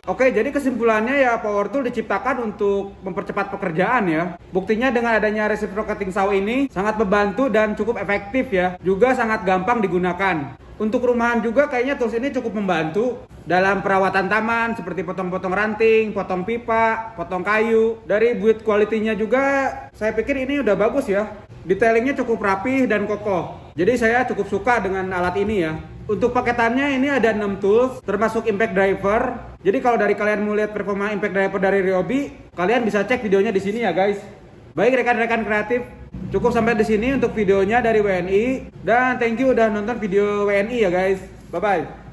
Oke, jadi kesimpulannya ya power tool diciptakan untuk mempercepat pekerjaan ya. Buktinya dengan adanya reciprocating saw ini sangat membantu dan cukup efektif ya. Juga sangat gampang digunakan. Untuk rumahan juga kayaknya tools ini cukup membantu dalam perawatan taman seperti potong-potong ranting, potong pipa, potong kayu. Dari build quality-nya juga saya pikir ini udah bagus ya. Detailingnya cukup rapih dan kokoh. Jadi saya cukup suka dengan alat ini ya. Untuk paketannya ini ada 6 tools termasuk impact driver. Jadi kalau dari kalian mau lihat performa impact driver dari Ryobi, kalian bisa cek videonya di sini ya guys. Baik rekan-rekan kreatif, cukup sampai di sini untuk videonya dari WNI dan thank you udah nonton video WNI ya guys. Bye bye.